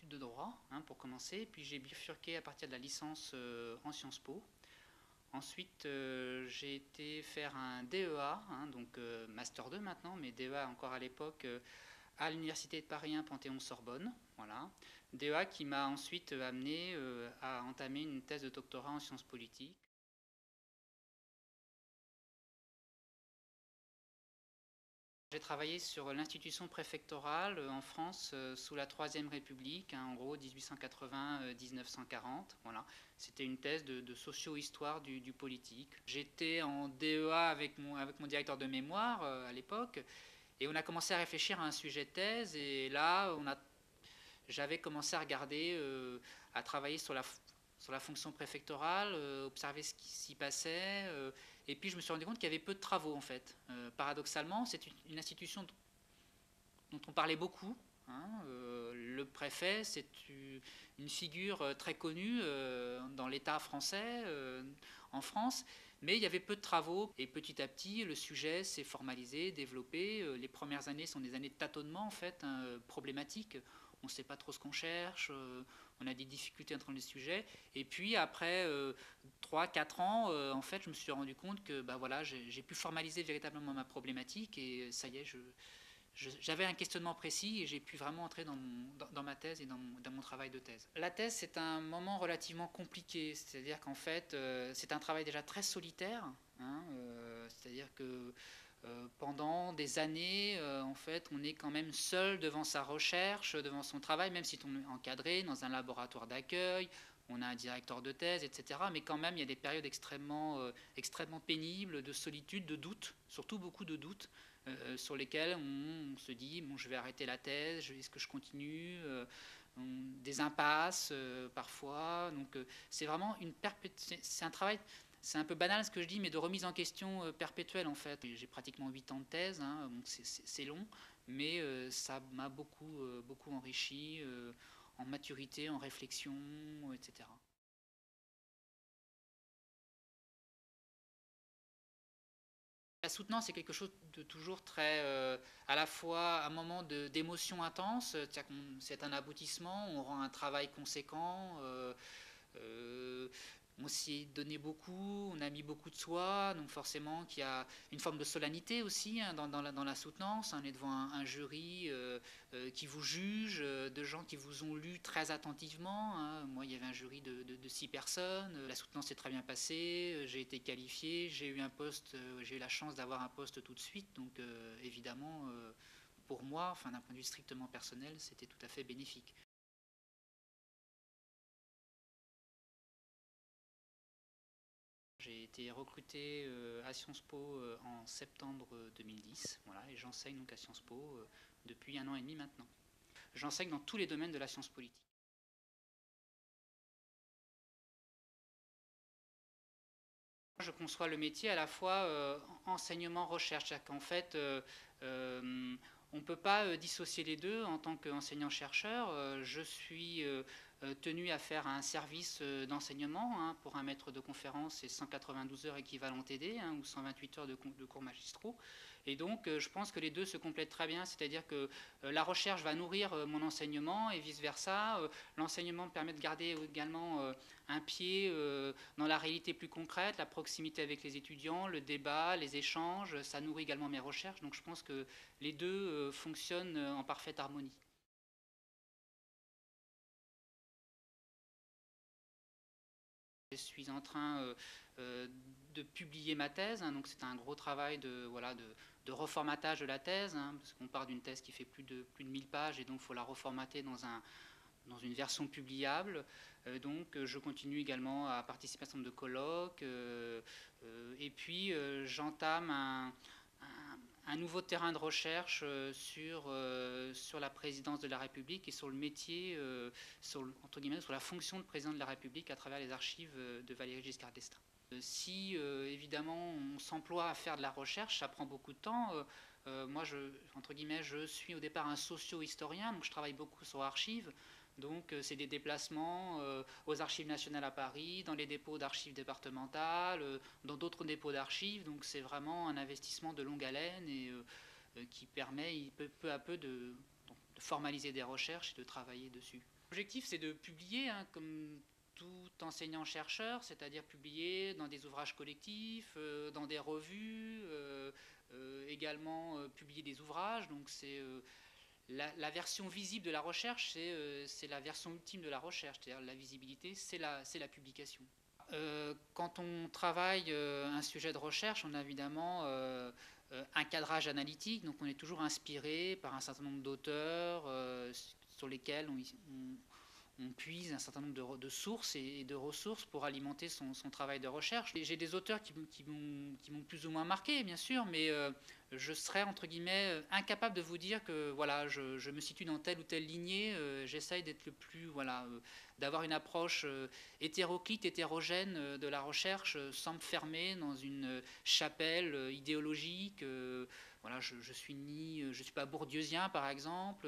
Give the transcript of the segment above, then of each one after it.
études de droit, pour commencer, puis j'ai bifurqué à partir de la licence en Sciences Po. Ensuite, j'ai été faire un DEA, donc Master 2 maintenant, mais DEA encore à l'époque, à l'Université de Paris 1 Panthéon-Sorbonne. Voilà. DEA qui m'a ensuite amené à entamer une thèse de doctorat en sciences politiques. J'ai travaillé sur l'institution préfectorale en France sous la Troisième République, en gros 1880-1940. Voilà. C'était une thèse de socio-histoire du politique. J'étais en DEA avec mon directeur de mémoire à l'époque, et on a commencé à réfléchir à un sujet de thèse, et là j'avais commencé à regarder, à travailler sur la fonction préfectorale, observer ce qui s'y passait, et puis je me suis rendu compte qu'il y avait peu de travaux en fait. Paradoxalement, c'est une institution dont on parlait beaucoup. Le préfet, c'est une figure très connue dans l'État français, en France, mais il y avait peu de travaux, et petit à petit, le sujet s'est formalisé, développé. Les premières années sont des années de tâtonnement, en fait, problématiques. On ne sait pas trop ce qu'on cherche, on a des difficultés entre les sujets, et puis après 3-4 ans, en fait, je me suis rendu compte que voilà, j'ai pu formaliser véritablement ma problématique, et ça y est, j'avais un questionnement précis et j'ai pu vraiment entrer dans ma thèse et dans mon travail de thèse. La thèse, c'est un moment relativement compliqué, c'est-à-dire qu'en fait, c'est un travail déjà très solitaire, c'est-à-dire que pendant des années, en fait, on est quand même seul devant sa recherche, devant son travail, même si on est encadré dans un laboratoire d'accueil, on a un directeur de thèse, etc. Mais quand même, il y a des périodes extrêmement pénibles, de solitude, de doute, surtout beaucoup de doutes, sur lesquels on se dit, bon, je vais arrêter la thèse, est-ce que je continue, des impasses parfois. Donc c'est vraiment c'est un travail. C'est un peu banal ce que je dis, mais de remise en question perpétuelle en fait. J'ai pratiquement 8 ans de thèse, donc c'est long, mais ça m'a beaucoup enrichi en maturité, en réflexion, etc. La soutenance, c'est quelque chose de toujours très, à la fois un moment d'émotion intense, c'est un aboutissement, on rend un travail conséquent, euh, on s'y est donné beaucoup, on a mis beaucoup de soi, donc forcément qu'il y a une forme de solennité aussi dans la soutenance. On est devant un jury qui vous juge, de gens qui vous ont lu très attentivement. Moi, il y avait un jury de 6 personnes. La soutenance s'est très bien passée, j'ai été qualifié, j'ai eu un poste, j'ai eu la chance d'avoir un poste tout de suite, donc évidemment, pour moi, enfin, d'un point de vue strictement personnel, c'était tout à fait bénéfique. J'ai été recruté à Sciences Po en septembre 2010, voilà, et j'enseigne donc à Sciences Po depuis 1 an et demi maintenant. J'enseigne dans tous les domaines de la science politique. Je conçois le métier à la fois enseignement-recherche, c'est-à-dire qu'en fait, on ne peut pas dissocier les deux en tant qu'enseignant-chercheur. Je suis tenu à faire un service d'enseignement. Pour un maître de conférence, c'est 192 heures équivalent TD, ou 128 heures de cours magistraux. Et donc, je pense que les deux se complètent très bien, c'est-à-dire que la recherche va nourrir mon enseignement et vice-versa. L'enseignement me permet de garder également un pied dans la réalité plus concrète, la proximité avec les étudiants, le débat, les échanges, ça nourrit également mes recherches. Donc je pense que les deux fonctionnent en parfaite harmonie. Je suis en train de publier ma thèse, donc c'est un gros travail de reformatage de la thèse, parce qu'on part d'une thèse qui fait plus de 1000 pages et donc il faut la reformater dans une version publiable. Donc je continue également à participer à un certain nombre de colloques, et puis j'entame un nouveau terrain de recherche sur la présidence de la République et sur le métier, entre guillemets, sur la fonction de président de la République à travers les archives de Valéry Giscard d'Estaing. Si évidemment on s'emploie à faire de la recherche, ça prend beaucoup de temps. Moi, entre guillemets, je suis au départ un socio-historien, donc je travaille beaucoup sur archives. Donc c'est des déplacements aux archives nationales à Paris, dans les dépôts d'archives départementales, dans d'autres dépôts d'archives. Donc c'est vraiment un investissement de longue haleine et qui permet peu à peu de formaliser des recherches et de travailler dessus. L'objectif, c'est de publier, hein, comme tout enseignant-chercheur, c'est-à-dire publier dans des ouvrages collectifs, dans des revues, également publier des ouvrages. Donc c'est la version visible de la recherche, c'est la version ultime de la recherche, c'est-à-dire la visibilité, c'est la publication. Quand on travaille un sujet de recherche, on a évidemment un cadrage analytique, donc on est toujours inspiré par un certain nombre d'auteurs sur lesquels on puise un certain nombre de sources et de ressources pour alimenter son travail de recherche. J'ai des auteurs qui m'ont plus ou moins marqué, bien sûr, mais je serais, entre guillemets, incapable de vous dire que voilà, je me situe dans telle ou telle lignée. J'essaye d'être le plus, voilà, d'avoir une approche hétéroclite, hétérogène de la recherche, sans me fermer dans une chapelle idéologique. Voilà, je suis pas bourdieusien par exemple,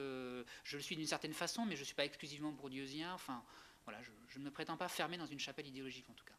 je le suis d'une certaine façon, mais je ne suis pas exclusivement bourdieusien. Enfin, voilà, je ne me prétends pas fermé dans une chapelle idéologique en tout cas.